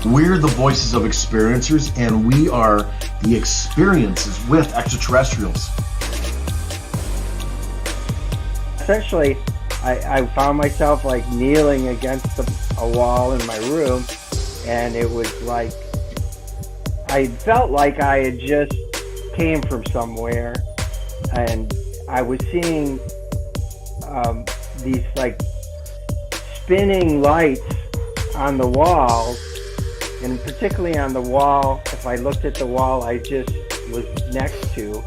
We're the voices of experiencers, and we are the experiences with extraterrestrials. Essentially, I found myself like kneeling against a wall in my room, and it was like I felt like I had just came from somewhere, and I was seeing these like spinning lights on the wall, and particularly on the wall. If I looked at the wall I just was next to,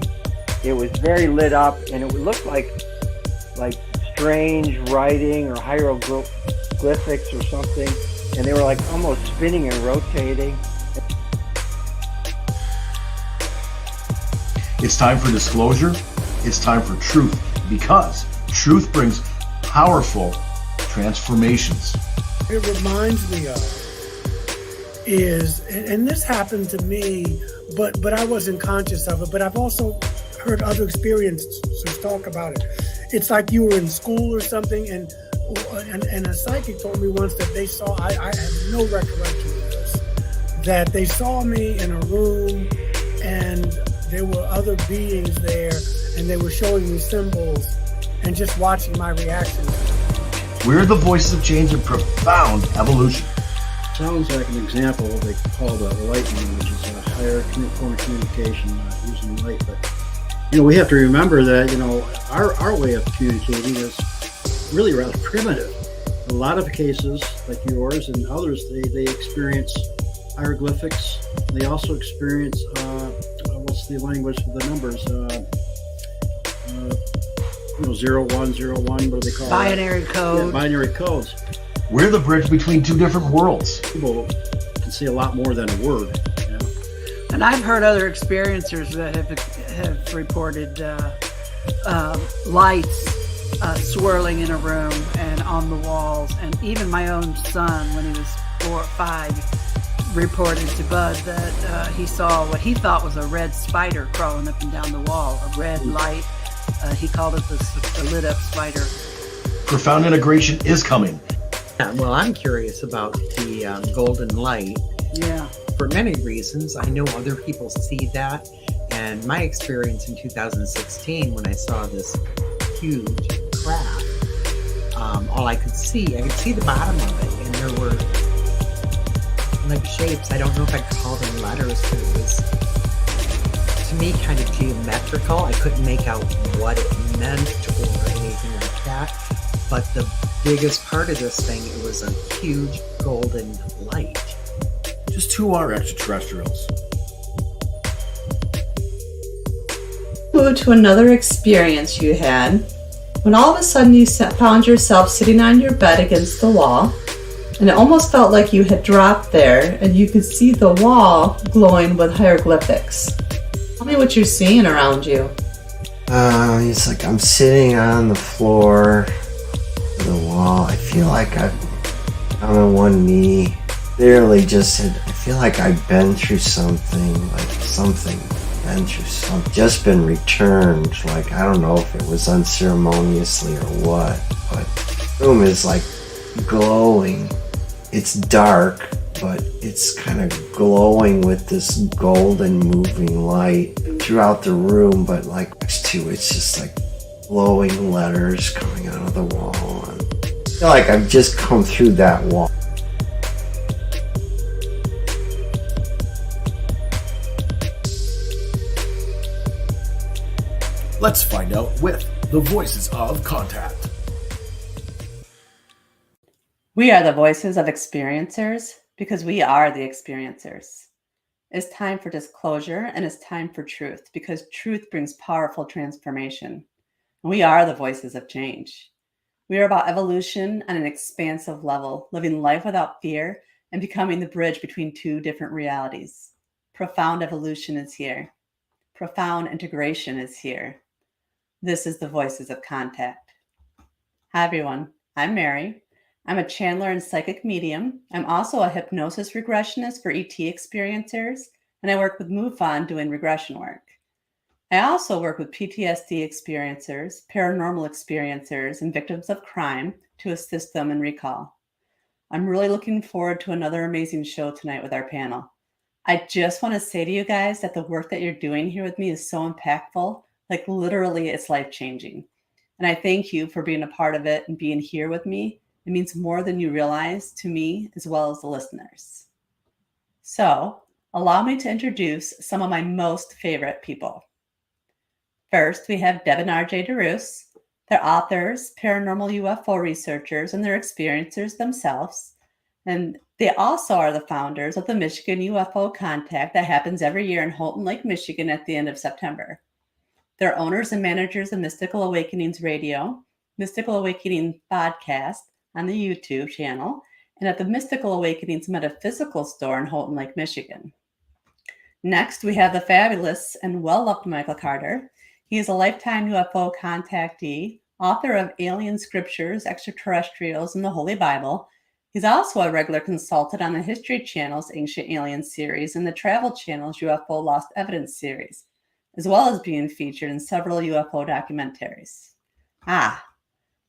it was very lit up, and it looked like strange writing or hieroglyphics or something, and they were like almost spinning and rotating. It's time for disclosure. It's time for truth, because truth brings powerful transformations. It reminds me of is, and this happened to me, but I wasn't conscious of it, but I've also heard other experiencers talk about it. It's like you were in school or something, and a psychic told me once that they saw, I have no recollection of this, that they saw me in a room and there were other beings there, and they were showing me symbols and just watching my reactions. We're the voices of change and profound evolution. Sounds like an example of what they call the lightning, which is a higher form of communication using light. But we have to remember that our way of communicating is really rather primitive. In a lot of cases, like yours and others, they experience hieroglyphics. They also experience what's the language for the numbers? 0101. What do they call binary it? code? Yeah, binary codes. We're the bridge between two different worlds. People can see a lot more than a word. And I've heard other experiencers that have reported lights swirling in a room and on the walls. And even my own son, when he was 4 or 5, reported to Bud that he saw what he thought was a red spider crawling up and down the wall, a red light. He called it the lit up spider. Profound integration is coming. Yeah, well, I'm curious about the golden light. Yeah. For many reasons. I know other people see that. And my experience in 2016, when I saw this huge craft, all I could see the bottom of it. And there were like shapes. I don't know if I'd call them letters, but it was, to me, kind of geometrical. I couldn't make out what it meant or anything like that. But the biggest part of this thing, it was a huge golden light. Just who are extraterrestrials? Move to another experience you had when all of a sudden you found yourself sitting on your bed against the wall, and it almost felt like you had dropped there and you could see the wall glowing with hieroglyphics. Tell me what you're seeing around you. It's like I'm sitting on the floor of the wall. I feel like I'm on one knee. Literally just said, I feel like I've been through something, just been returned. Like, I don't know if it was unceremoniously or what, but the room is like glowing. It's dark, but it's kind of glowing with this golden moving light throughout the room, but like next to it's just like glowing letters coming out of the wall. And I feel like I've just come through that wall. Let's find out with the voices of contact. We are the voices of experiencers because we are the experiencers. It's time for disclosure and it's time for truth because truth brings powerful transformation. We are the voices of change. We are about evolution on an expansive level, living life without fear and becoming the bridge between two different realities. Profound evolution is here. Profound integration is here. This is the Voices of Contact. Hi, everyone. I'm Mary. I'm a channeler and psychic medium. I'm also a hypnosis regressionist for ET experiencers, and I work with MUFON doing regression work. I also work with PTSD experiencers, paranormal experiencers, and victims of crime to assist them in recall. I'm really looking forward to another amazing show tonight with our panel. I just want to say to you guys that the work that you're doing here with me is so impactful. Like literally, it's life-changing. And I thank you for being a part of it and being here with me. It means more than you realize to me as well as the listeners. So allow me to introduce some of my most favorite people. First, we have Deb and RJ DeRoos. They're authors, paranormal UFO researchers, and they're experiencers themselves. And they also are the founders of the Michigan UFO Contact that happens every year in Houghton Lake, Michigan at the end of September. They're owners and managers of Mystical Awakenings Radio, Mystical Awakening Podcast on the YouTube channel, and at the Mystical Awakenings Metaphysical Store in Houghton Lake, Michigan. Next, we have the fabulous and well-loved Michael Carter. He is a lifetime UFO contactee, author of Alien Scriptures, Extraterrestrials, and the Holy Bible. He's also a regular consultant on the History Channel's Ancient Aliens series and the Travel Channel's UFO Lost Evidence series, as well as being featured in several UFO documentaries.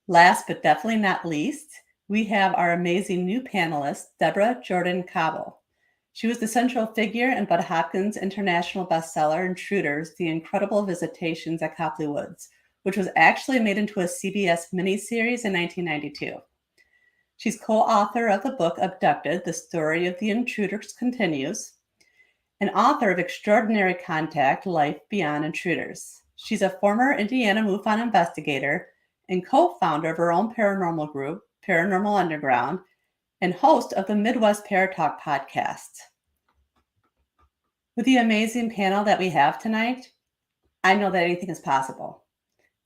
Last but definitely not least, we have our amazing new panelist, Deborah Jordan Cobble. She was the central figure in Bud Hopkins' international bestseller, Intruders, The Incredible Visitations at Copley Woods, which was actually made into a CBS miniseries in 1992. She's co-author of the book Abducted, The Story of the Intruders Continues, and author of Extraordinary Contact, Life Beyond Intruders. She's a former Indiana MUFON investigator and co-founder of her own paranormal group, Paranormal Underground, and host of the Midwest Paratalk podcast. With the amazing panel that we have tonight, I know that anything is possible.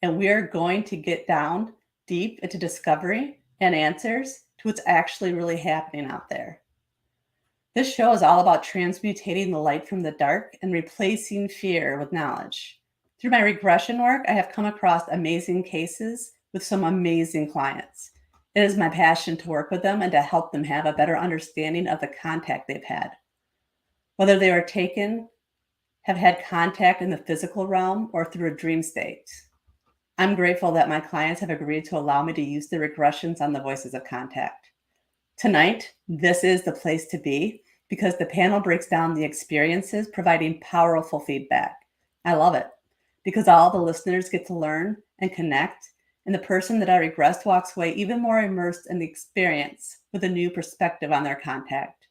And we are going to get down deep into discovery and answers to what's actually really happening out there. This show is all about transmutating the light from the dark and replacing fear with knowledge. Through my regression work, I have come across amazing cases with some amazing clients. It is my passion to work with them and to help them have a better understanding of the contact they've had. Whether they were taken, have had contact in the physical realm, or through a dream state. I'm grateful that my clients have agreed to allow me to use the regressions on the voices of contact. Tonight, this is the place to be because the panel breaks down the experiences, providing powerful feedback. I love it because all the listeners get to learn and connect, and the person that I regressed walks away even more immersed in the experience with a new perspective on their contact.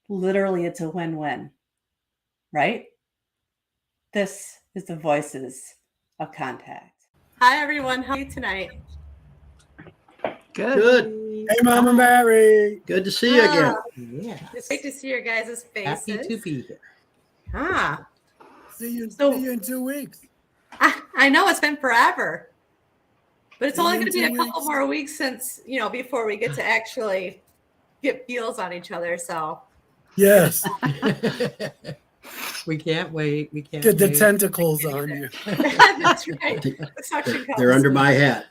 Literally, it's a win-win, right? This is the voices of contact. Hi, everyone. How are you tonight? Good. Hey, Mama Mary. Good to see you again. Yeah. It's great to see your guys' faces. Happy to be here. See you in 2 weeks. I know it's been forever, but it's See only you going to in be a 2 couple weeks. more weeks since, before we get to actually get feels on each other. So Yes. We can't wait. We can't Get the wait. tentacles on you. that's right. The suction cups. They're under my hat.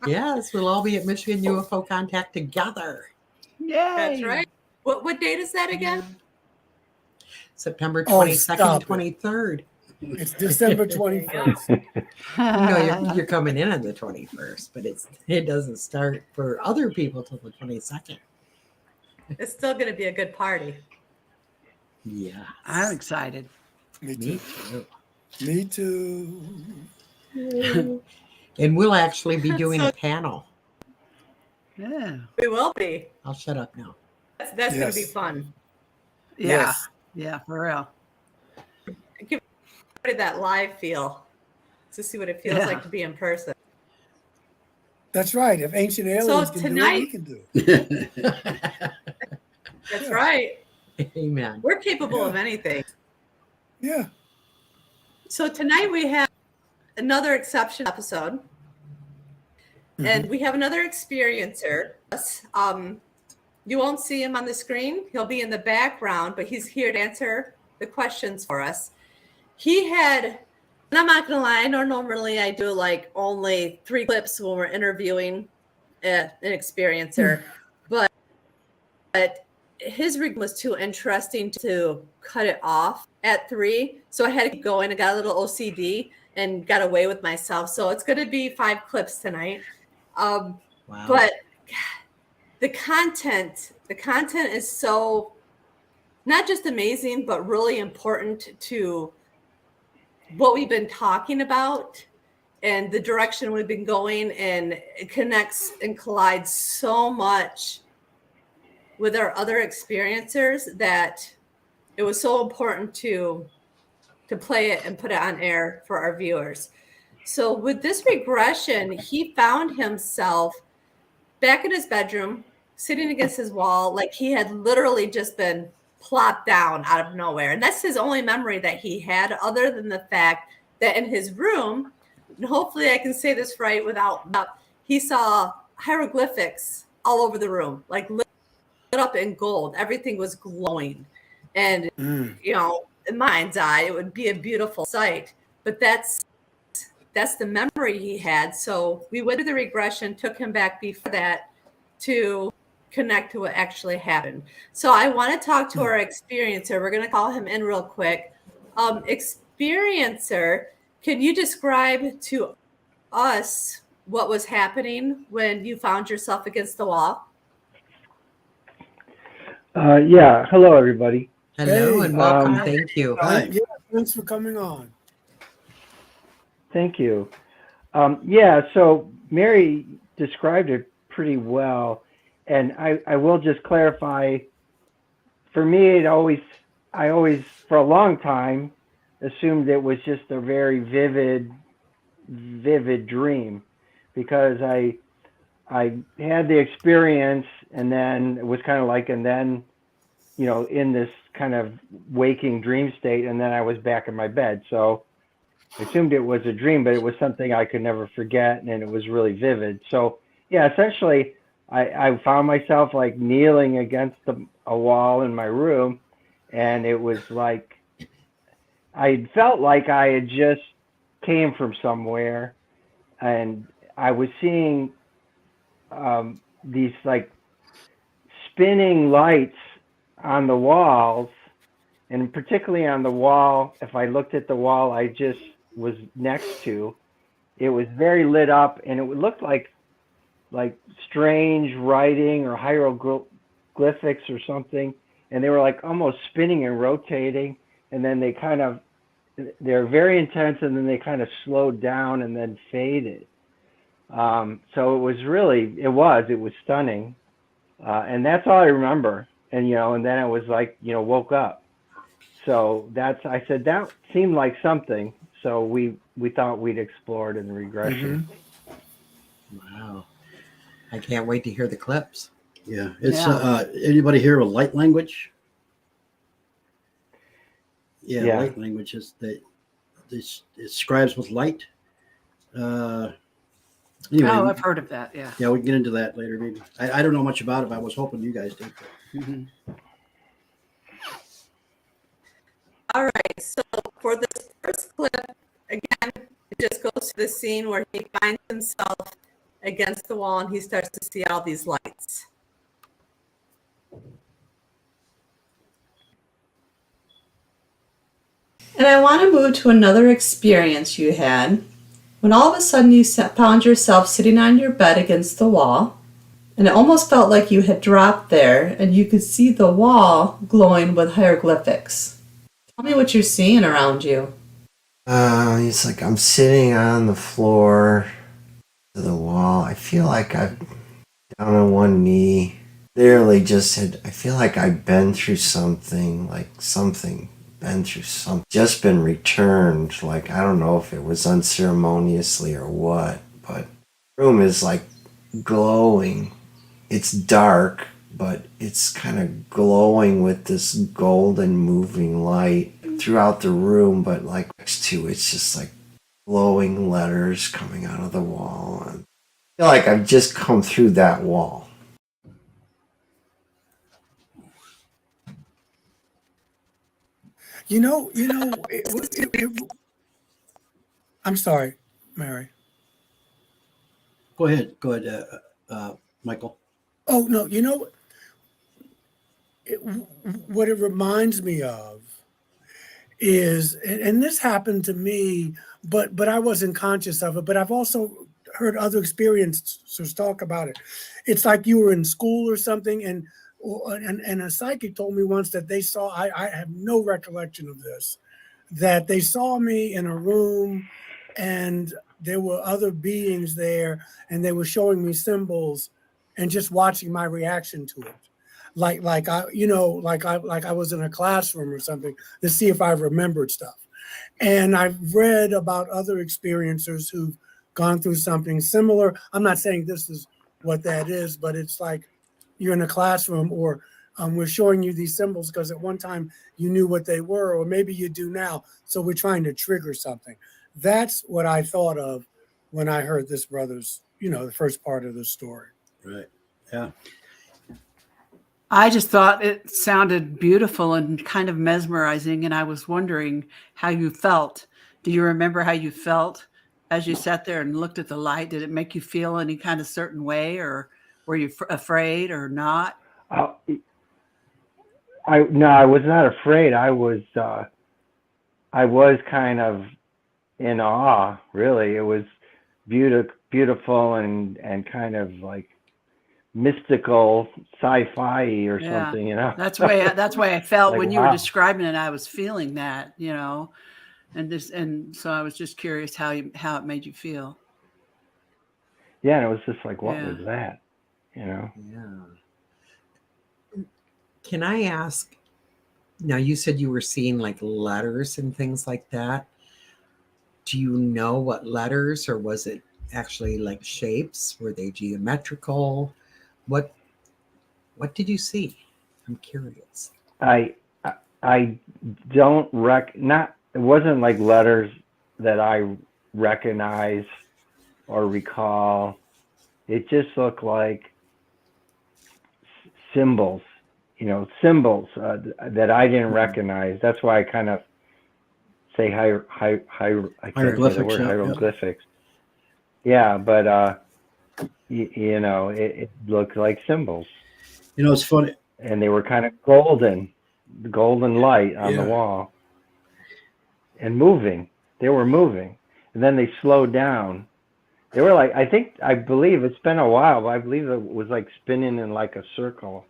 Yes, we'll all be at Michigan UFO Contact together. That's right. What date is that again? September Oh, 22nd, stop it. 23rd. It's December 21st. No, you're coming in on the 21st, but it doesn't start for other people till the 22nd. It's still going to be a good party. Yeah. I'm excited. Me Me too. too. Me too. And we'll actually be doing So- a panel. Yeah. We will be. I'll shut up now. That's going to be Yes. fun. Yeah. Yes. Yeah, for real. That live feel to see what it feels Yeah. like to be in person. That's right. If ancient aliens can tonight- do it, we can do it. That's right. Amen. We're capable Yeah. of anything. Yeah. So tonight we have another exception episode, and we have another experiencer. You won't see him on the screen. He'll be in the background, but he's here to answer the questions for us. He had, and I'm not gonna lie, I know normally I do like only 3 clips when we're interviewing an experiencer, but his rig was too interesting to cut it off at 3. So I had to keep going. I got a little OCD and got away with myself. So it's going to be 5 clips tonight. Wow. But the content is so not just amazing, but really important to what we've been talking about and the direction we've been going, and it connects and collides so much with our other experiencers that it was so important to play it and put it on air for our viewers. So with this regression, he found himself back in his bedroom, sitting against his wall, like he had literally just been plopped down out of nowhere. And that's his only memory that he had, other than the fact that in his room, and hopefully I can say this right without, he saw hieroglyphics all over the room, like lit up in gold. Everything was glowing. And, you know, in my mind's eye, it would be a beautiful sight. But that's the memory he had. So we went through the regression, took him back before that to connect to what actually happened. So I want to talk to our experiencer. We're going to call him in real quick. Experiencer, can you describe to us what was happening when you found yourself against the wall? Yeah. Hello, everybody. Hello Hey, and welcome. um, Thank you. Hi. Yeah, thanks for coming on. Thank you. Yeah, so Mary described it pretty well. And I will just clarify, for me, I always, for a long time, assumed it was just a very vivid dream, because I had the experience, and then it was kind of like, and then, you know, in this kind of waking dream state, and then I was back in my bed. So I assumed it was a dream, but it was something I could never forget, and it was really vivid. So yeah, essentially, I found myself like kneeling against a wall in my room, and it was like I felt like I had just came from somewhere, and I was seeing these like spinning lights on the walls, and particularly on the wall, if I looked at the wall I just was next to, it was very lit up, and it looked like strange writing or hieroglyphics or something, and they were like almost spinning and rotating, and then they're very intense, and then they kind of slowed down and then faded. So it was stunning, and that's all I remember. And and then I was like, woke up. So I said that seemed like something. So we thought we'd explore it in the regression. Wow. I can't wait to hear the clips. Yeah. It's anybody here with light language? Yeah. Light language is that it describes with light. Anyway, I've heard of that. Yeah. Yeah, we can get into that later. Maybe I don't know much about it. But I was hoping you guys did. All right. So for this first clip, again, it just goes to the scene where he finds himself against the wall and he starts to see all these lights. And I want to move to another experience you had when all of a sudden you found yourself sitting on your bed against the wall, and it almost felt like you had dropped there and you could see the wall glowing with hieroglyphics. Tell me what you're seeing around you. It's like I'm sitting on the floor to the wall. I feel like I'm down on one knee. Literally I feel like I've been through something, just been returned. Like, I don't know if it was unceremoniously or what, but the room is like glowing. It's dark, but it's kind of glowing with this golden moving light throughout the room, but like next to it's just like glowing letters coming out of the wall. And I feel like I've just come through that wall. I'm sorry, Mary. Go ahead, Michael. Oh no, what it reminds me of is, and this happened to me, but I wasn't conscious of it. But I've also heard other experiencers talk about it. It's like you were in school or something, and a psychic told me once that they saw. I have no recollection of this. That they saw me in a room, and there were other beings there, and they were showing me symbols, and just watching my reaction to it. Like I, like I was in a classroom or something to see if I remembered stuff. And I've read about other experiencers who've gone through something similar. I'm not saying this is what that is, but it's like you're in a classroom, or we're showing you these symbols because at one time you knew what they were, or maybe you do now. So we're trying to trigger something. That's what I thought of when I heard this brother's, the first part of the story. Right. Yeah. I just thought it sounded beautiful and kind of mesmerizing, and I was wondering how you felt. Do you remember how you felt as you sat there and looked at the light? Did it make you feel any kind of certain way, or were you afraid or not? No, I was not afraid. I was kind of in awe. Really, it was beautiful and kind of like mystical, sci-fi or something. That's why I felt Like, when you wow. were describing it. I was feeling that, and so I was just curious how it made you feel. Yeah, and it was just like, what Yeah. was that? Yeah. Can I ask, now you said you were seeing like letters and things like that. Do you know what letters, or was it actually like shapes? Were they geometrical? What did you see? I'm curious. I don't not. It wasn't like letters that I recognize or recall. It just looked like symbols, that I didn't recognize. That's why I kind of say I can't remember the word, yeah. hieroglyphics. Yeah, but it looked like symbols, It's funny. and they were kind of golden light on the Yeah. wall, and moving. They were moving, and then they slowed down. They were like, I believe it's been a while, but I believe it was like spinning in like a circle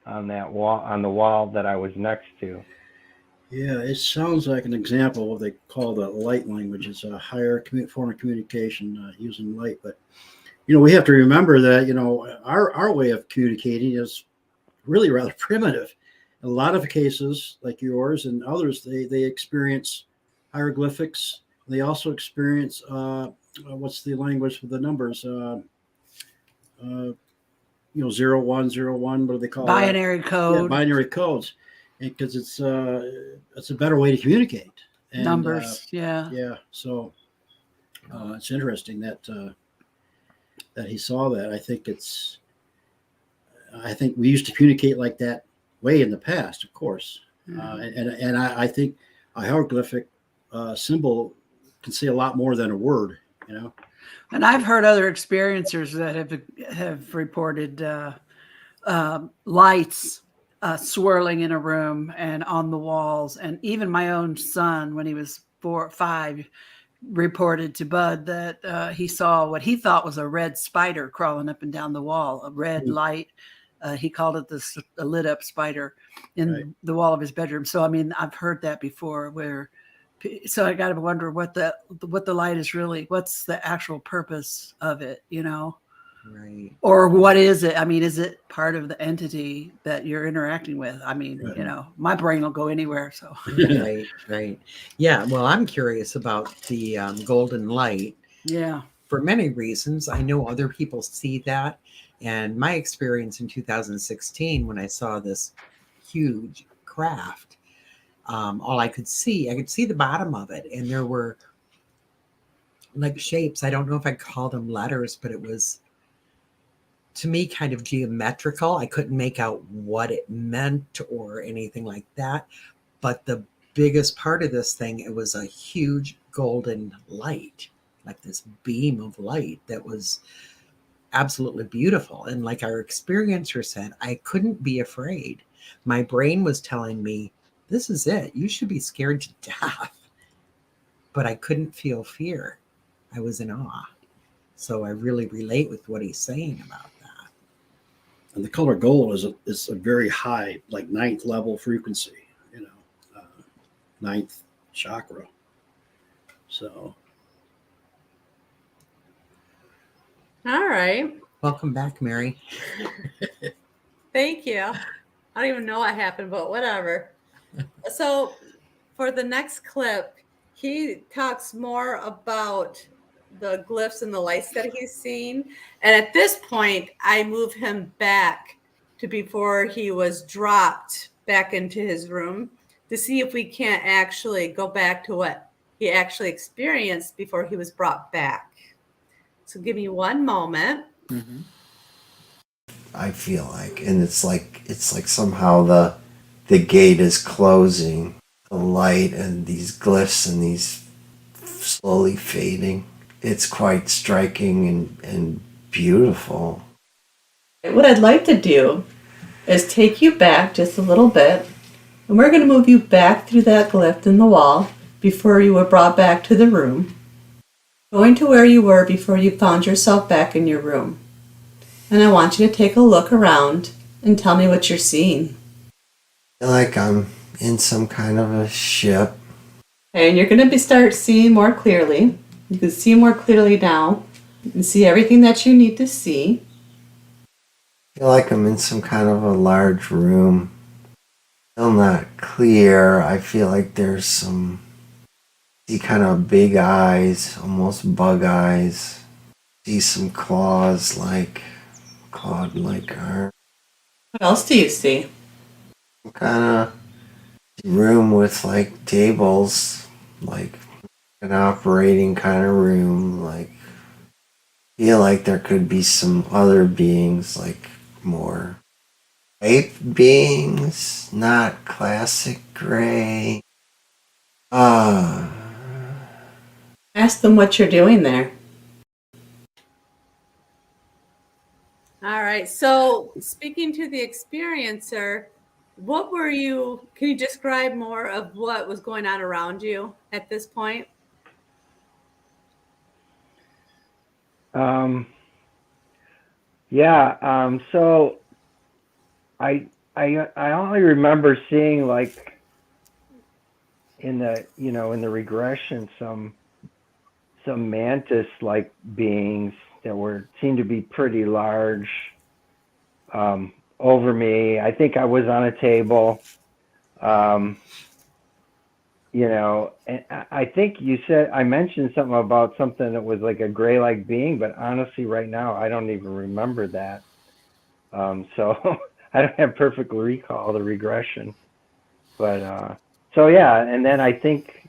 on that wall, on the wall that I was next to. Yeah, it sounds like an example of what they call the light language. It's a higher form of communication using light. But, we have to remember that, our way of communicating is really rather primitive. In a lot of cases, like yours and others, they experience hieroglyphics. They also experience, what's the language for the numbers? 0101, what do they call Binary that? code. Yeah, binary codes. Because it's a better way to communicate. And, Numbers. Yeah. So it's interesting that he saw that. I think we used to communicate like that way in the past, of course. And I think a hieroglyphic symbol can say a lot more than a word. And I've heard other experiencers that have reported lights swirling in a room and on the walls. And even my own son, when he was 4 or 5, reported to Bud that he saw what he thought was a red spider crawling up and down the wall, a red light. He called it a lit up spider in the wall of his bedroom. So, I mean, I've heard that before so I got to wonder what the light is really, what's the actual purpose of it, Right. Or what is it? I mean, is it part of the entity that you're interacting with? I mean, my brain will go anywhere. So Right. Yeah. Well, I'm curious about the golden light. Yeah. For many reasons. I know other people see that. And my experience in 2016, when I saw this huge craft, all I could see the bottom of it. And there were like shapes. I don't know if I call them letters, but it was, to me, kind of geometrical. I couldn't make out what it meant or anything like that. But the biggest part of this thing, it was a huge golden light, like this beam of light that was absolutely beautiful. And like our experiencer said, I couldn't be afraid. My brain was telling me, this is it. You should be scared to death. But I couldn't feel fear. I was in awe. So I really relate with what he's saying about that. And the color gold is a very high, like ninth level frequency, ninth chakra. So All right. Welcome back, Mary. Thank you. I don't even know what happened, but whatever. So for the next clip, he talks more about the glyphs and the lights that he's seen. And at this point, I move him back to before he was dropped back into his room to see if we can't actually go back to what he actually experienced before he was brought back. So give me one moment. I feel like, and it's like somehow the gate is closing, the light and these glyphs and these slowly fading. It's quite striking and beautiful. What I'd like to do is take you back just a little bit, and we're going to move you back through that glyph in the wall before you were brought back to the room, going to where you were before you found yourself back in your room. And I want you to take a look around and tell me what you're seeing. I feel like I'm in some kind of a ship. Okay, and you're going to start seeing more clearly. You can see more clearly now. You can see everything that you need to see. I feel like I'm in some kind of a large room. Still not clear. I feel like there's see kind of big eyes, almost bug eyes. See some claw-like arms. What else do you see? Some kind of room with like tables, like an operating kind of room. Like, feel like there could be some other beings, like more ape beings, not classic gray. Ask them what you're doing there. All right. So speaking to the experiencer, can you describe more of what was going on around you at this point? So I only remember seeing like in the regression some mantis like beings that seemed to be pretty large over me. I think I was on a table. And I think I mentioned something about something that was like a gray-like being, but honestly, right now, I don't even remember that. So I don't have perfect recall of the regression. But so yeah, and then I think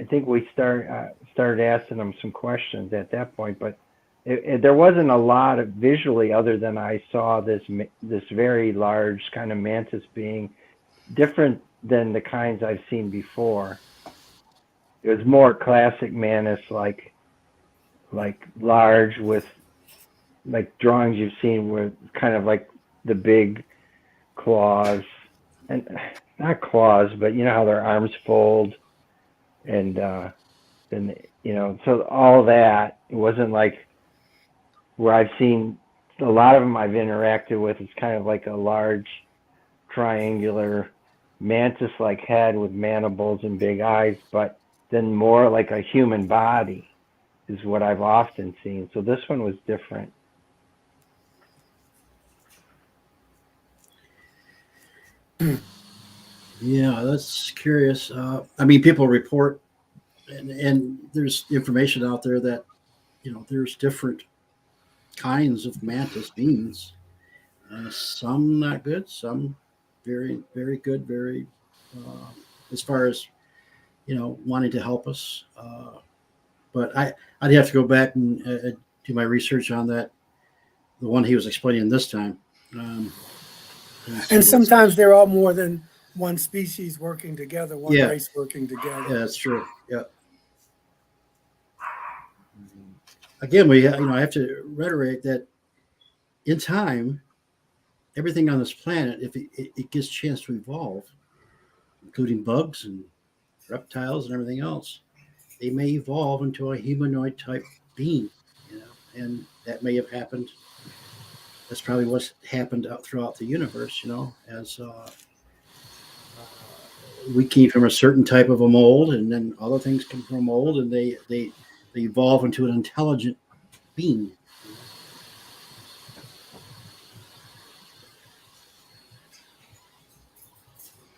we started asking them some questions at that point, but there wasn't a lot of visually other than I saw this very large kind of mantis being, different than the kinds I've seen before. It was more classic mantis, like large with like drawings you've seen with kind of like the big claws, and not claws, but you know how their arms fold, and then so all that. It wasn't like where I've seen a lot of them I've interacted with. It's kind of like a large triangular mantis-like head with mandibles and big eyes, but then more like a human body is what I've often seen. So this one was different. yeah, that's curious. I mean, people report, and there's information out there that there's different kinds of mantis beings. Some not good, some very, very good, very as far as wanting to help us. But I'd have to go back and do my research on that, the one he was explaining this time. And sometimes they're all more than one species working together, one Yeah. race working together. Yeah, that's true. Yeah. Again, I have to reiterate that in time, everything on this planet, if it gets a chance to evolve, including bugs and reptiles and everything else, they may evolve into a humanoid type being. and that may have happened. That's probably what's happened throughout the universe, as we came from a certain type of a mold, and then other things come from a mold, and they evolve into an intelligent being.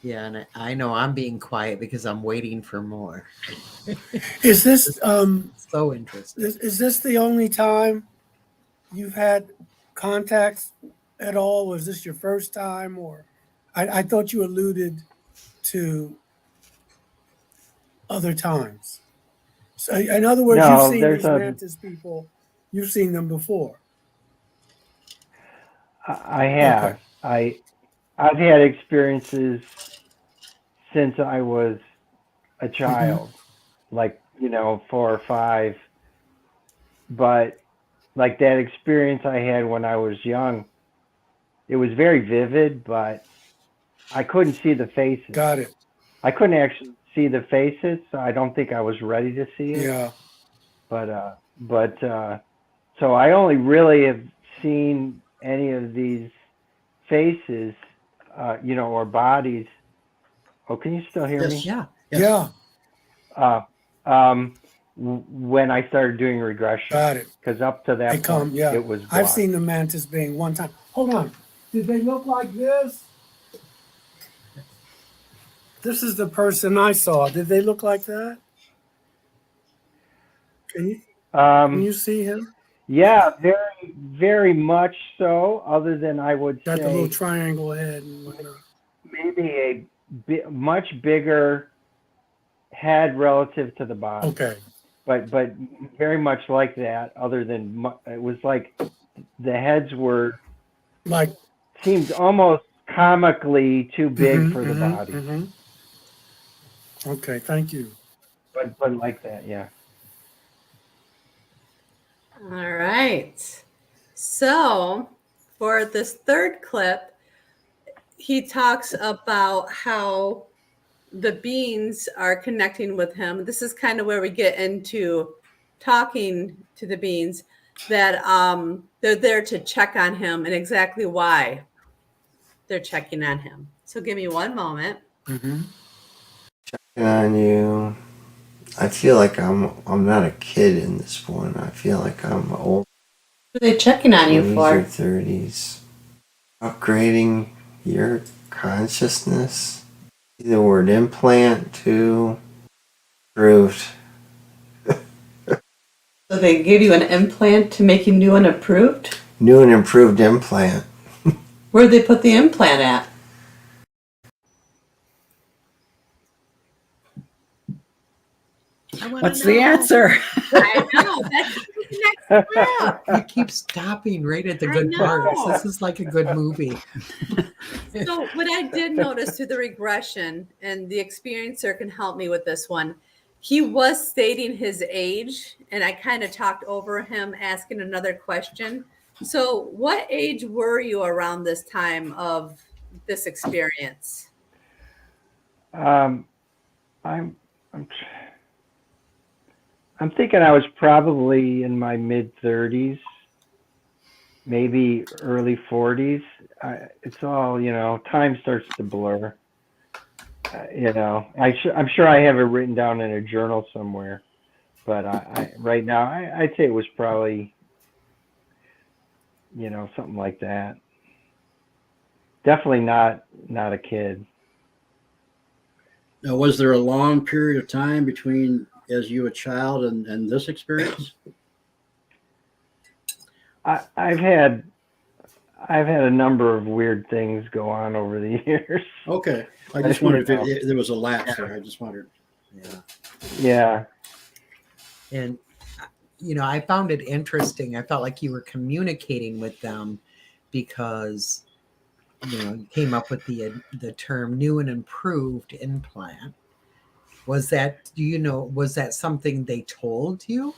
Yeah, and I know I'm being quiet because I'm waiting for more. Is this So interesting. is this the only time you've had contacts at all? Was this your first time, or I thought you alluded to other times? So, in other words, No, you've seen there's these a- mantis people. You've seen them before. I have. I've had experiences since I was a child, like 4 or 5. But like that experience I had when I was young, it was very vivid, but I couldn't see the faces. Got it. I couldn't actually see the faces, so I don't think I was ready to see it. Yeah. But so I only really have seen any of these faces, or bodies. Oh, can you still hear me? Yeah. Yes. Yeah. When I started doing regression, Got it. because up to that point, Yeah. it was I've blocked. seen the mantis being one time. Hold on. Did they look like this? This is the person I saw. Did they look like that? Can you see him? Yeah, very, very much so. Other than I would Got the little say triangle head and whatnot. maybe a much bigger head relative to the body. Okay. But very much like that. Other than it was like the heads were Like seemed almost comically too big for the body. Okay, thank you. But like that, yeah. All right. So for this third clip, he talks about how the beings are connecting with him. This is kind of where we get into talking to the beings, that they're there to check on him and exactly why they're checking on him. So give me one moment. On you. I feel like I'm not a kid in this one. I feel like I'm old. What are they checking on you 20s for? or 30s. Upgrading your consciousness. The word implant too. Approved. So they give you an implant to make you new and approved? New and improved implant. Where'd they put the implant at? What's the answer? I know. That's the next step. You keep stopping right at the I good parts. know. This is like a good movie. So what I did notice through the regression, and the experiencer can help me with this one, he was stating his age, and I kind of talked over him asking another question. So what age were you around this time of this experience? I'm thinking I was probably in my mid-30s, maybe early 40s. It's all, time starts to blur. I'm sure I have it written down in a journal somewhere, but right now I'd say it was probably, something like that. Definitely not a kid. Now, was there a long period of time between as you a child and this experience? I've had a number of weird things go on over the years. Okay. I just wondered if there was a lapse there. I just wondered. Yeah. And, I found it interesting. I felt like you were communicating with them because, you came up with the term new and improved implant. Was that, was that something they told you?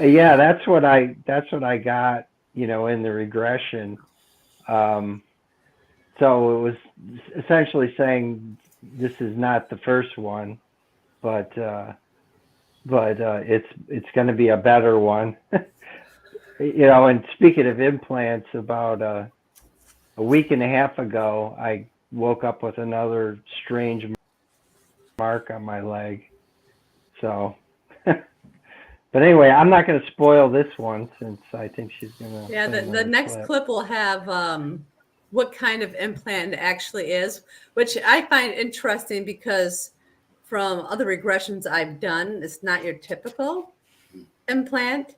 Yeah, that's what I got, in the regression. So it was essentially saying this is not the first one, but it's going to be a better one. And speaking of implants, about a week and a half ago, I woke up with another strange mark on my leg. So, but anyway, I'm not going to spoil this one since I think she's going to. Yeah, the next clip will have what kind of implant it actually is, which I find interesting because from other regressions I've done, it's not your typical implant.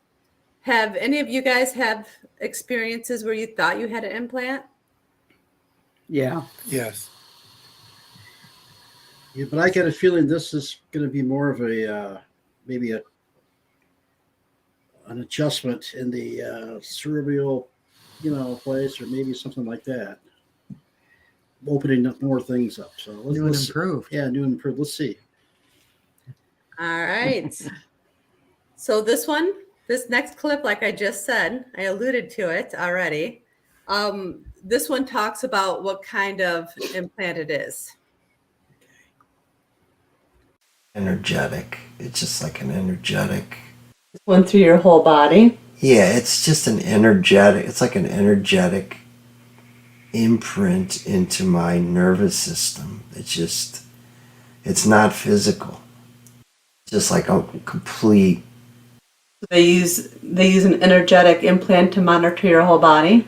Have any of you guys have experiences where you thought you had an implant? Yeah. Yes. Yeah, but I get a feeling this is going to be more of a maybe an adjustment in the cerebral, place, or maybe something like that, opening up more things up. So New and improved. Yeah, new and improved. Let's see. All right. So this next clip, like I just said, I alluded to it already. This one talks about what kind of implant it is. Energetic. It's just like an energetic. Went through your whole body. Yeah, it's just an energetic. It's like an energetic imprint into my nervous system. It's not physical. It's just like a complete. They use an energetic implant to monitor your whole body.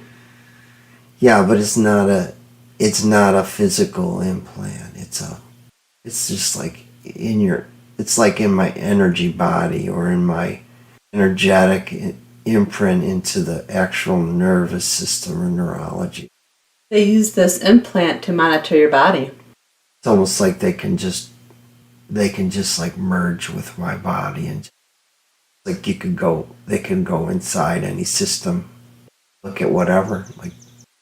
Yeah, but it's not a physical implant. It's just like it's like in my energy body or in my energetic imprint into the actual nervous system or neurology. They use this implant to monitor your body. It's almost like they can just like merge with my body, and like they can go inside any system, look at whatever. Like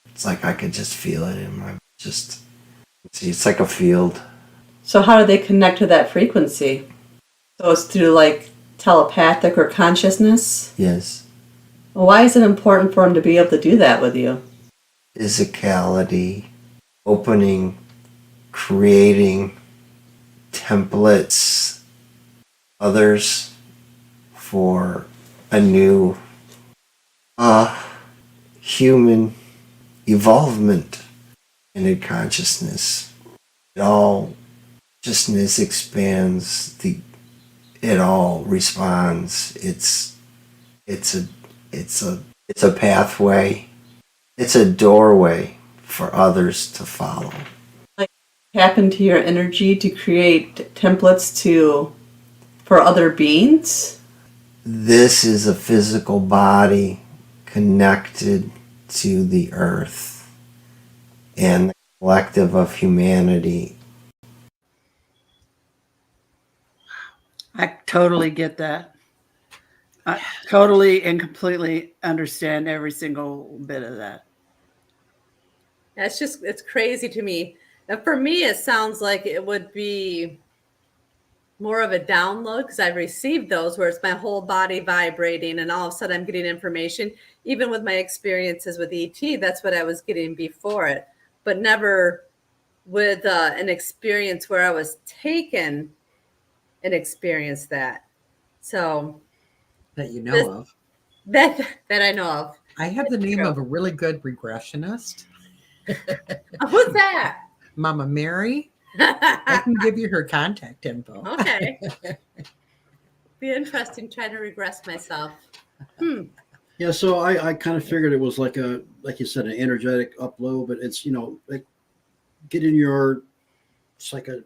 it's like I could just feel it in my it's like a field. So how do they connect to that frequency? So it's through like telepathic or consciousness? Yes. Well, why is it important for them to be able to do that with you? Physicality, opening, creating templates, others for a new human evolvement into consciousness. Consciousness expands, it all responds. It's a pathway. It's a doorway for others to follow. Like tap into your energy to create templates for other beings? This is a physical body connected to the earth and the collective of humanity. I totally get that. I totally and completely understand every single bit of that. It's crazy to me. And for me, it sounds like it would be more of a download because I've received those where it's my whole body vibrating and all of a sudden I'm getting information. Even with my experiences with ET, that's what I was getting before it, but never with an experience where I was taken and experienced that. So That you know of. That I know of. I have the name of a really good regressionist. Who's that? Mama Mary. I can give you her contact info. Okay. Be interesting trying to regress myself. Yeah, so I kind of figured it was like you said, an energetic upload, but it's, like getting it's like a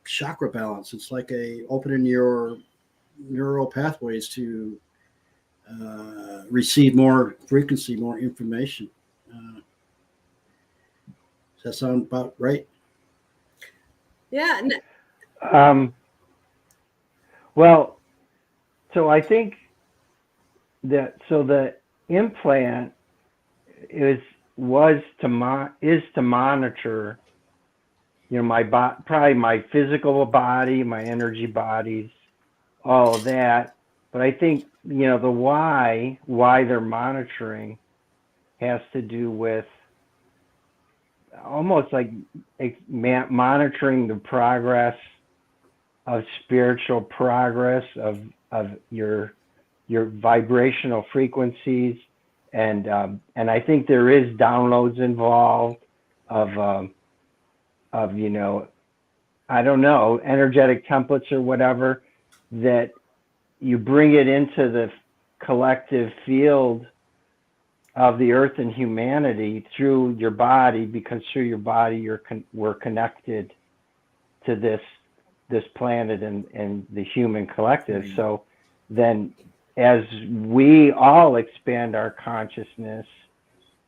chakra balance. It's like opening your neural pathways to receive more frequency, more information. Does that sound about right? Yeah. Well, so I think the implant is to monitor, probably my physical body, my energy bodies, all of that. But I think the why they're monitoring has to do with almost like monitoring the progress of spiritual progress of your vibrational frequencies, And I think there is downloads involved of I don't know, energetic templates or whatever, that you bring it into the collective field of the earth and humanity through your body, because through your body we're connected to this planet and the human collective. So then as we all expand our consciousness,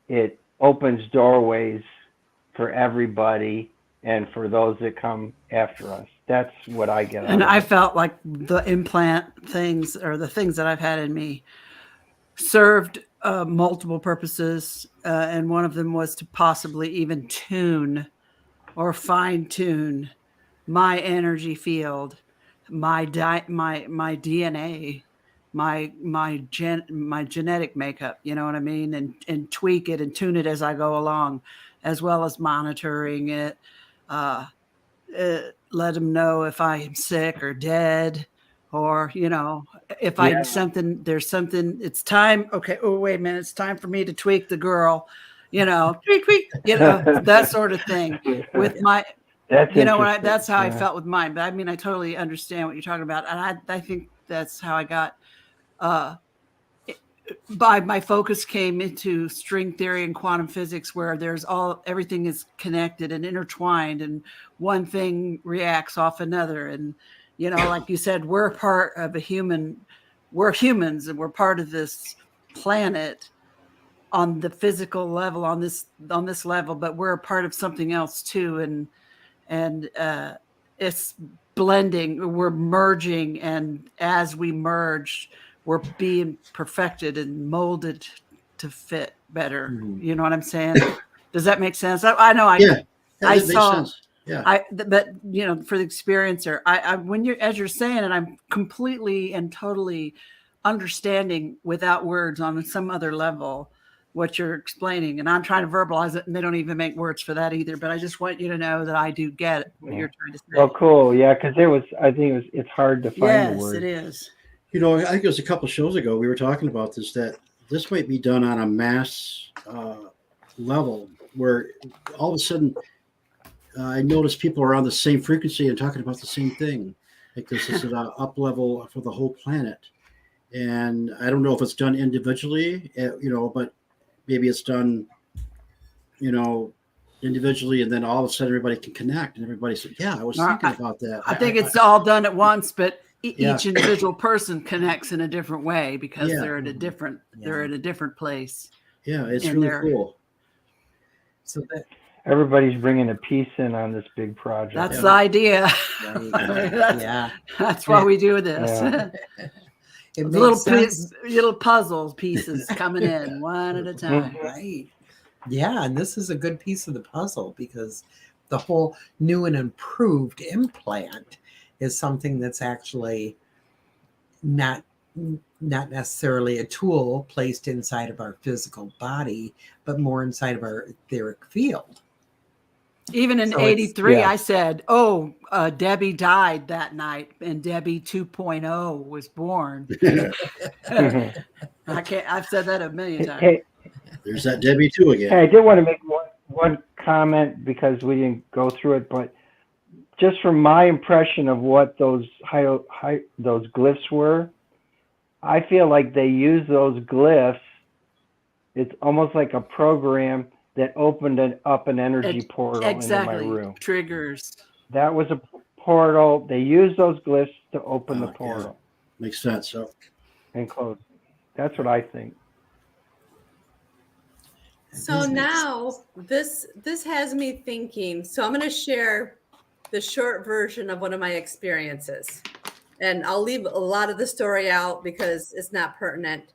it opens doorways for everybody and for those that come after us. That's what I get. And I felt like the implant things, or the things that I've had in me, served multiple purposes. And one of them was to possibly even tune or fine tune my energy field, my DNA, my genetic makeup, you know what I mean? And tweak it and tune it as I go along, as well as monitoring it. Let them know if I'm sick or dead, or, if I there's something, it's time. Okay. Oh, wait a minute. It's time for me to tweak the girl, tweak, that sort of thing with my, that's how I felt with mine. But I mean, I totally understand what you're talking about. And I think that's how I got, by my focus came into string theory and quantum physics, where everything is connected and intertwined, and one thing reacts off another. And, like you said, we're part of we're humans, and we're part of this planet on the physical level, on this level, but we're a part of something else too. And it's blending, we're merging. And as we merge, we're being perfected and molded to fit better. Mm-hmm. You know what I'm saying? Does that make sense? I know. I saw. Sense. Yeah. But for the experiencer, as you're saying it, I'm completely and totally understanding without words on some other level what you're explaining, and I'm trying to verbalize it, and they don't even make words for that either. But I just want you to know that I do get what you're trying to say. Well, cool. Yeah, because it's hard to find the words. Yes, it is. I think it was a couple of shows ago we were talking about this, that this might be done on a mass level, where all of a sudden I noticed people are on the same frequency and talking about the same thing. Like this is an up level for the whole planet. And I don't know if it's done individually, but maybe it's done, individually, and then all of a sudden everybody can connect, and everybody said, yeah, I was thinking about that. I think it's all done at once, but each individual person connects in a different way, because they're at a different place. Yeah, it's really cool. So that everybody's bringing a piece in on this big project. That's the idea. That's why we do this. Yeah. Little puzzle pieces coming in one at a time. Right. Yeah, and this is a good piece of the puzzle, because the whole new and improved implant is something that's actually not necessarily a tool placed inside of our physical body, but more inside of our etheric field. Even in 83, I said, Debbie died that night, and Debbie 2.0 was born. I've said that a million times. Hey, there's that Debbie 2 again. Hey, I did want to make one comment, because we didn't go through it, but just from my impression of what those those glyphs were, I feel like they use those glyphs. It's almost like a program that opened up an energy portal into my room. Triggers. That was a portal. They used those glyphs to open the portal. Yeah. Makes sense. And close. That's what I think. So now this has me thinking. So I'm going to share the short version of one of my experiences. And I'll leave a lot of the story out because it's not pertinent.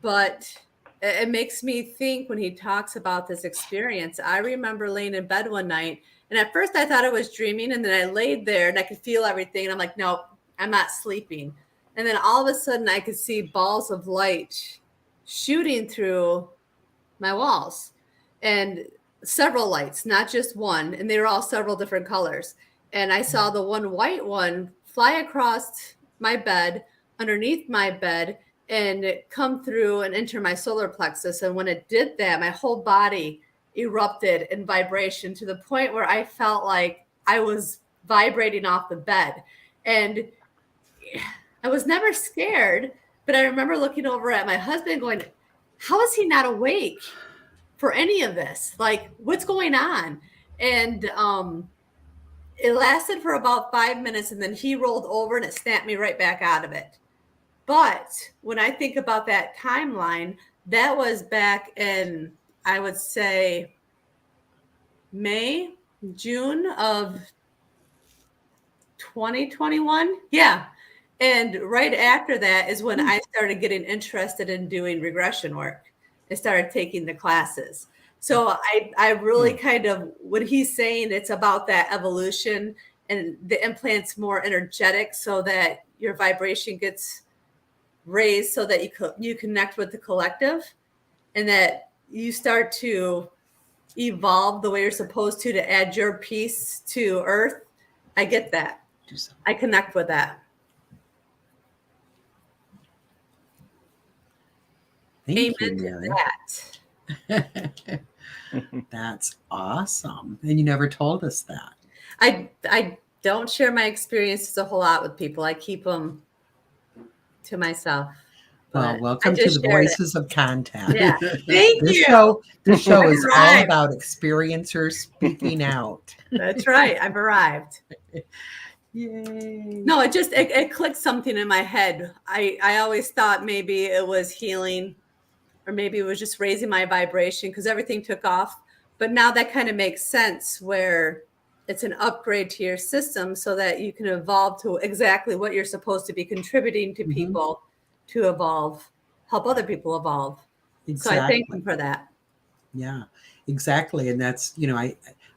But it makes me think when he talks about this experience. I remember laying in bed one night, and at first I thought I was dreaming, and then I laid there and I could feel everything, and I'm like, no, I'm not sleeping. And then all of a sudden I could see balls of light shooting through my walls, and several lights, not just one, and they were all several different colors. And I saw the one white one fly across my bed, underneath my bed, and it come through and enter my solar plexus. And when it did that, my whole body erupted in vibration to the point where I felt like I was vibrating off the bed. And I was never scared, but I remember looking over at my husband going, how is he not awake for any of this? Like, what's going on? And it lasted for about 5 minutes, and then he rolled over and it snapped me right back out of it. But when I think about that timeline, that was back in, I would say, May, June of 2021. Yeah. And right after that is when I started getting interested in doing regression work. I started taking the classes. So I really kind of, what he's saying, it's about that evolution, and the implant's more energetic so that your vibration gets raised so that you connect with the collective, and that you start to evolve the way you're supposed to add your piece to Earth. I get that. I connect with that. Thank Amen you, to Mary. that. That's awesome. And you never told us that. I don't share my experiences a whole lot with people. I keep them to myself. Well, But welcome I to just the shared it. Voices of Contact. Yeah. Thank This you. show is all Right. about experiencers speaking out. That's right. I've arrived. Yay. No, it clicked something in my head. I always thought maybe it was healing, or maybe it was just raising my vibration because everything took off. But now that kind of makes sense, where it's an upgrade to your system so that you can evolve to exactly what you're supposed to be contributing to people to evolve, help other people evolve. Exactly. So I thank him for that. Yeah, exactly. And that's,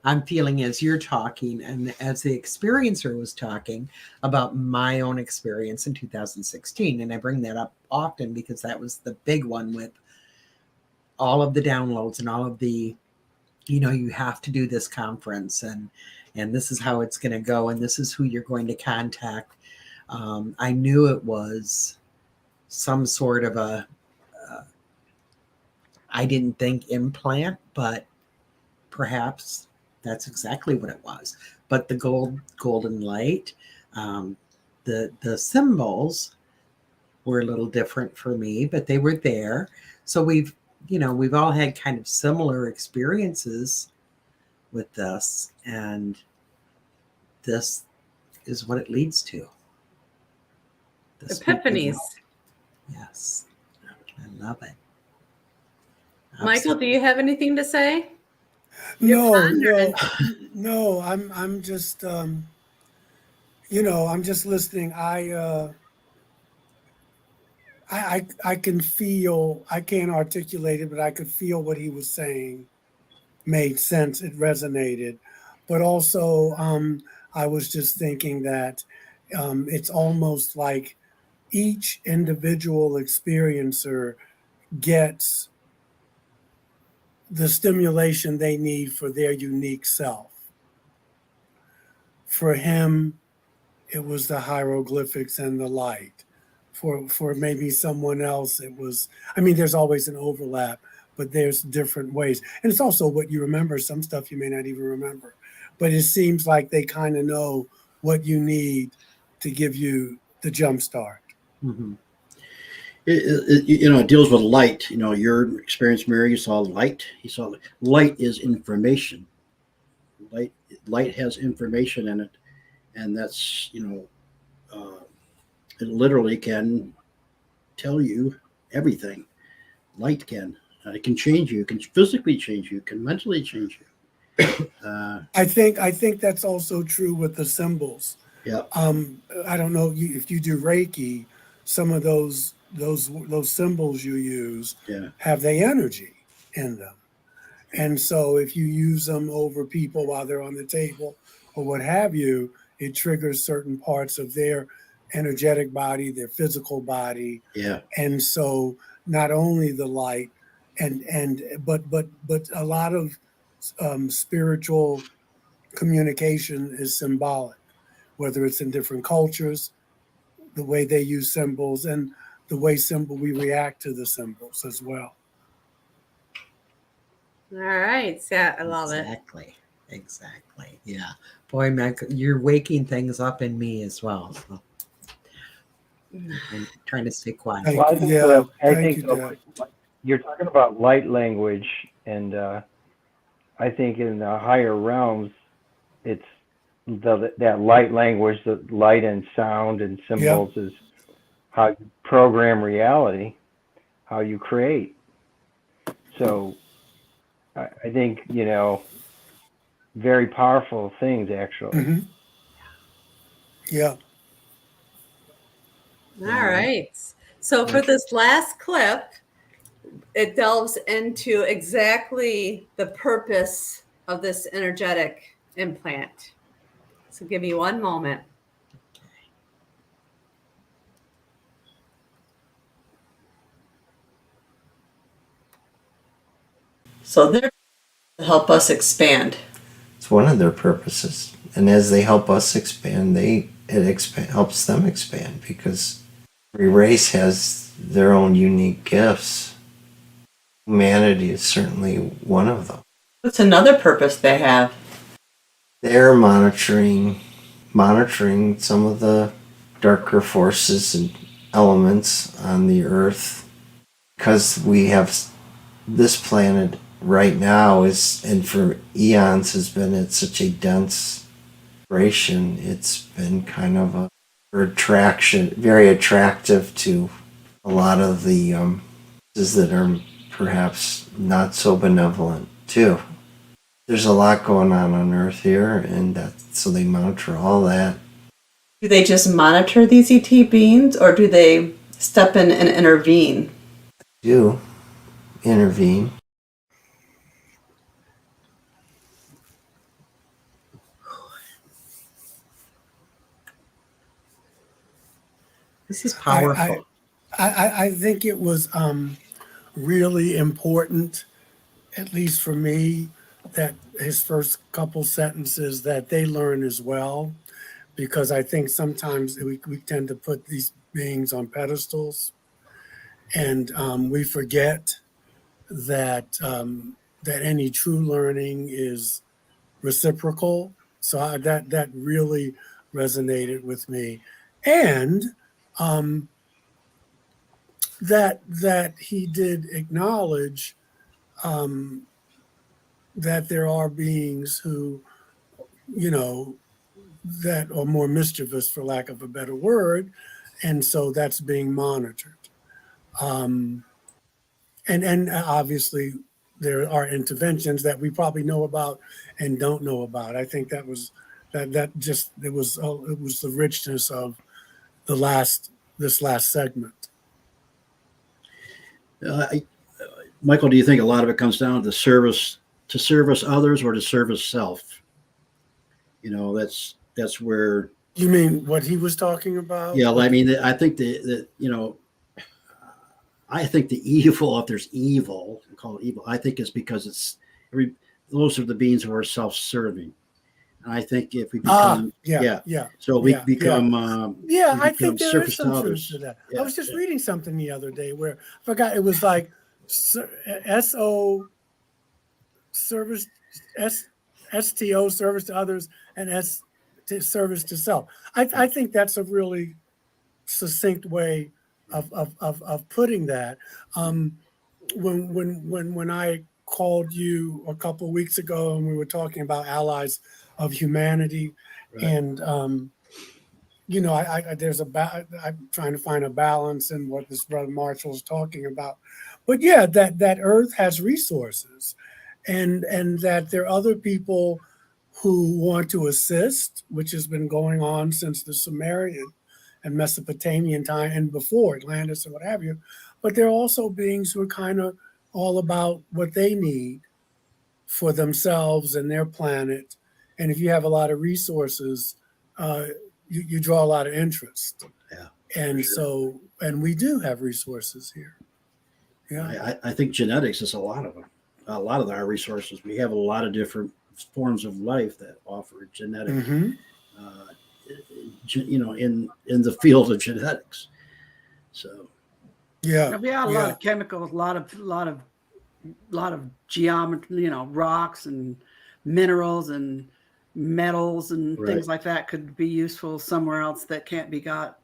I'm feeling as you're talking and as the experiencer was talking about my own experience in 2016. And I bring that up often because that was the big one with all of the downloads and all of the, you have to do this conference and this is how it's going to go. And this is who you're going to contact. I knew it was some sort of I didn't think implant, but perhaps that's exactly what it was. But the golden light, the symbols were a little different for me, but they were there. So we've all had kind of similar experiences with this, and this is what it leads to. Epiphanies. Yes, I love it. Michael, do you have anything to say? No. I'm just, I'm just listening. I can feel. I can't articulate it, but I could feel what he was saying. Made sense. It resonated, but also, I was just thinking that it's almost like each individual experiencer gets the stimulation they need for their unique self. For him, it was the hieroglyphics and the light. For maybe someone else, it was, there's always an overlap, but there's different ways. And it's also what you remember. Some stuff you may not even remember, but it seems like they kind of know what you need to give you the jump start. Mm-hmm. It deals with light. Your experience, Mary, you saw light. You saw light is information. Light has information in it, and that's it literally can tell you everything. Light can. It can change you. It can physically change you. It can mentally change you. I think that's also true with the symbols. Yeah. I don't know if you do Reiki, some of those symbols you use have the energy in them. And so if you use them over people while they're on the table or what have you, it triggers certain parts of their energetic body, their physical body. Yeah. And so not only the light but a lot of spiritual communication is symbolic, whether it's in different cultures, the way they use symbols. And the way we react to the symbols as well. All right. Yeah, I love it. Exactly. Yeah. Boy, Mac, you're waking things up in me as well. So I'm trying to stay quiet. Thank Well, I you. think, Yeah, I thank think you, Deb. you're talking about light language, and I think in the higher realms, it's that light language, the light and sound and symbols is how you program reality, how you create. So I think, very powerful things, actually. Mm-hmm. Yeah. All right. So for this last clip, it delves into exactly the purpose of this energetic implant. So give me one moment. So they're to help us expand. It's one of their purposes. And as they help us expand, helps them expand, because every race has their own unique gifts. Humanity is certainly one of them. What's another purpose they have? They're monitoring some of the darker forces and elements on the earth, because we have this planet right now and for eons has been at such a dense vibration. It's been kind of a very attractive to a lot of the that are perhaps not so benevolent too. There's a lot going on Earth here, and so they monitor all that. Do they just monitor these ET beings, or do they step in and intervene? Do intervene. This is powerful. I think it was really important, at least for me, that his first couple sentences that they learn as well, because I think sometimes we tend to put these beings on pedestals, and we forget that that any true learning is reciprocal. So that really resonated with me, and that he did acknowledge that there are beings who, that are more mischievous, for lack of a better word, and so that's being monitored. And obviously there are interventions that we probably know about and don't know about. I think that was it was the richness of this last segment. Michael, do you think a lot of it comes down to service others or to service self? That's where. You mean what he was talking about? Yeah, I mean, I think I think the evil, if there's evil, call it evil, I think it's because those are the beings who are self-serving. And I think if we become, so we become, I think there is some truth to that. I was just reading something the other day where I forgot, it was like SO service, STO service to others, and S to service to self. I think that's a really succinct way of putting that. When I called you a couple of weeks ago and we were talking about allies of humanity, right. And I'm trying to find a balance in what this brother Marshall is talking about. But yeah, that Earth has resources, and that there are other people who want to assist, which has been going on since the Sumerian and Mesopotamian time and before Atlantis and what have you. But there are also beings who are kind of all about what they need for themselves and their planet. And if you have a lot of resources, you draw a lot of interest. Yeah. And sure. And we do have resources here. Yeah. I think genetics is a lot of them. A lot of our resources. We have a lot of different forms of life that offer genetic, mm-hmm. In the field of genetics. So Yeah. We got a lot of chemicals, a lot of geometry, rocks and minerals and metals and things like that could be useful somewhere else that can't be got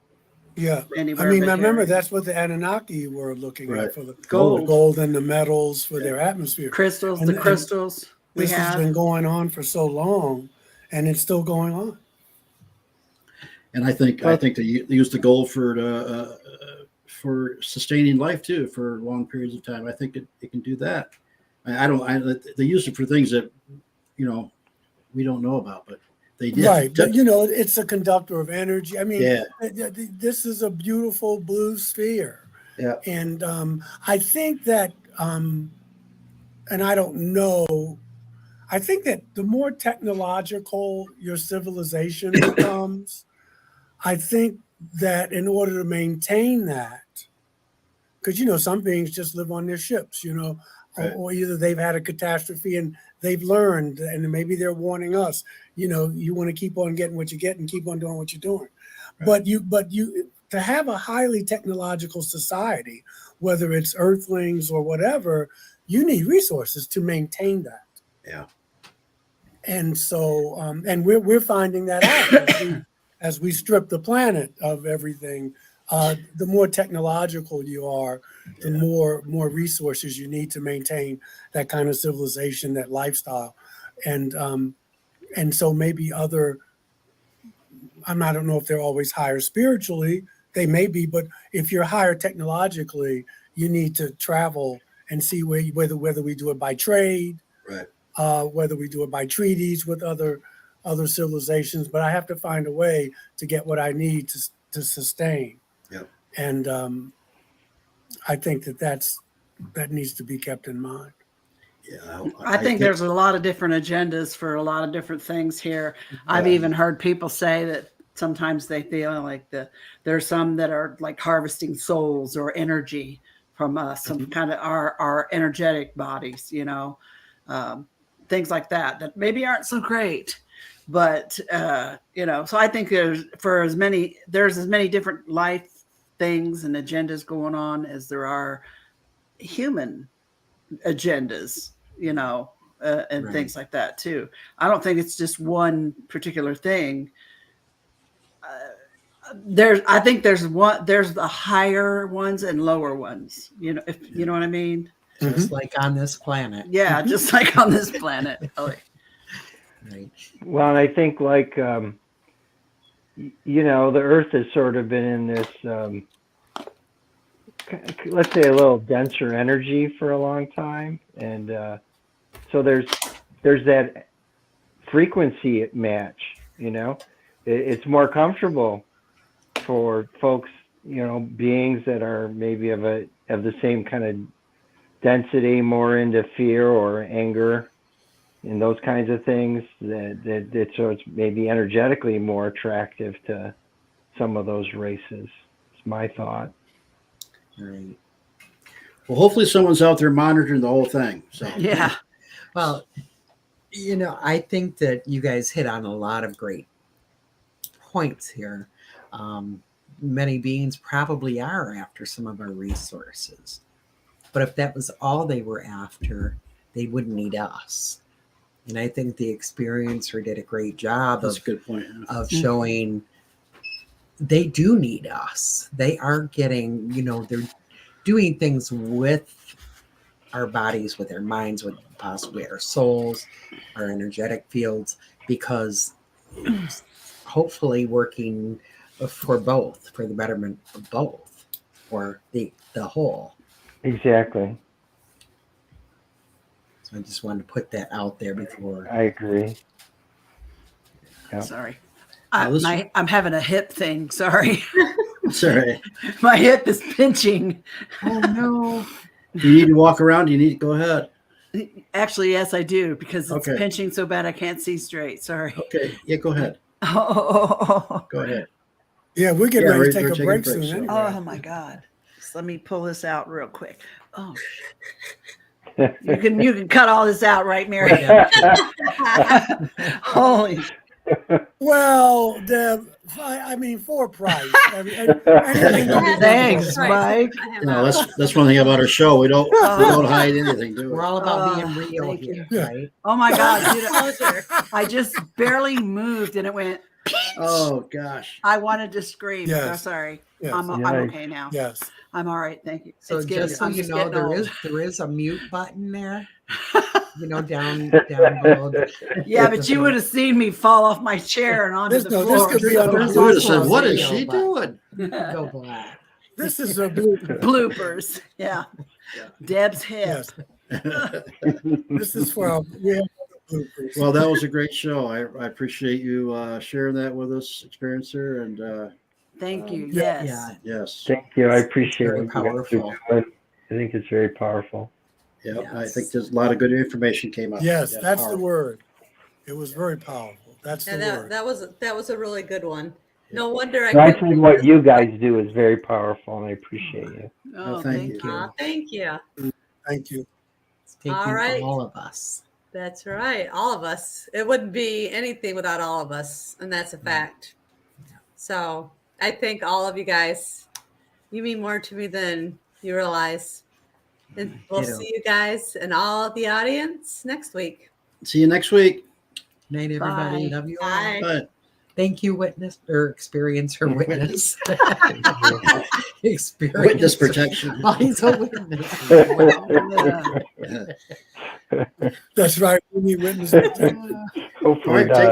anywhere. I mean, but remember here. that's what the Anunnaki were looking at for the Gold. gold and the metals for their atmosphere. Crystals, And we this has have. been going on for so long, and it's still going on. And I think they use the gold for sustaining life too for long periods of time. I think it can do that. They use it for things that we don't know about, but they did. Right, but it's a conductor of energy. I mean, Yeah. This is a beautiful blue sphere. Yeah. And I think that, and I don't know, I think that the more technological your civilization becomes, I think that in order to maintain that, because some beings just live on their ships, or either they've had a catastrophe and they've learned, and maybe they're warning us, you want to keep on getting what you get and keep on doing what you're doing. Right. But you to have a highly technological society, whether it's earthlings or whatever, you need resources to maintain that. Yeah. And so, and we're finding that out as we strip the planet of everything. The more technological you are, the more resources you need to maintain that kind of civilization, that lifestyle, and so maybe I don't know if they're always higher spiritually. They may be, but if you're higher technologically, you need to travel and see whether we do it by trade, right? Whether we do it by treaties with other civilizations. But I have to find a way to get what I need to sustain. Yep. And I think that needs to be kept in mind. Yeah, I think there's a lot of different agendas for a lot of different things here. Yeah. I've even heard people say that sometimes they feel like there's some that are like harvesting souls or energy from us, some kind of our energetic bodies, things like that maybe aren't so great. But so I think there's as many different life things and agendas going on as there are human agendas, and things like that too. I don't think it's just one particular thing. I think there's the higher ones and lower ones, if you know what I mean. Just like on this planet. Yeah, just like on this planet. Right. Well, and I think the Earth has sort of been in this, let's say, a little denser energy for a long time, and so there's that frequency match. It's more comfortable for folks, beings that are maybe of the same kind of density, more into fear or anger and those kinds of things, so it's maybe energetically more attractive to some of those races. It's my thought. Right. Well, hopefully someone's out there monitoring the whole thing. So yeah. Well, I think that you guys hit on a lot of great points here. Many beings probably are after some of our resources, but if that was all they were after, they wouldn't need us. And I think the experiencer did a great job That's a good point. of showing they do need us. They are getting, they're doing things with our bodies, with our minds, with possibly our souls, our energetic fields, because hopefully working for both, for the betterment of both, or the whole. Exactly. So I just wanted to put that out there before. I agree. Yep. Sorry. I'm having a hip thing. Sorry. Sorry. My hip is pinching. Oh, no. Do you need to walk around? Do you need to go ahead? Actually, yes, I do, because it's pinching so bad I can't see straight. Sorry. Okay. Yeah, go ahead. Oh. Go ahead. Yeah, we're getting ready to take a break soon. Anyway. Oh, my God. Just let me pull this out real quick. Oh, you can cut all this out, right, Mary? Yeah. Holy. Well, Deb, I mean, for price. I mean, anything to do- Thanks, Right. Mike. I have You know, that. that's one thing about our show. We don't hide anything, do we? We're all about Oh, being real thank you. here, right? Oh my God, dude, Disclosure. I just barely moved and it went. Oh gosh. I wanted to scream. Yes. Oh, sorry. Yes. I'm Yes. okay now. Yes. I'm all right. Thank you. So It's getting- just so I'm you just know, getting there old. is a mute button there. You know, down below. Yeah, but you would have seen me fall off my chair and onto This, the no, floor. this could be under There's We would have also said, a "What is video she button. doing?" Go black. This is a blooper. Bloopers. Yeah. Deb's hip. Yes. This is for our real bloopers. Well, that was a great show. I appreciate you sharing that with us, Experiencer, and Thank you. Yeah. Yes. Yeah. yes, Thank you. I appreciate Very what you guys are powerful. doing. I think it's very powerful. yeah. I Yes. think there's a lot of good information came out. Yes, Yeah, that's the powerful. word. It was very powerful. That's the And word. that was a really good one. No wonder And I couldn't- think what you guys do is very powerful, and I appreciate you. Oh, thank thank you. you. Aw, thank you. Thank you. It's taking All right. all of us. That's right. All of us. It wouldn't be anything without all of us. And that's a fact. So I thank all of you guys. You mean more to me than you realize. And we'll Ditto. see you guys and all of the audience next week. See you next week. Night, everybody. Bye. Love you all. Bye. Bye. Thank you, witness or experiencer witness. Experience Witness protection. Oh, he's a witness. Wow. Yeah. That's right. We need witnesses. Hopefully All right, not. take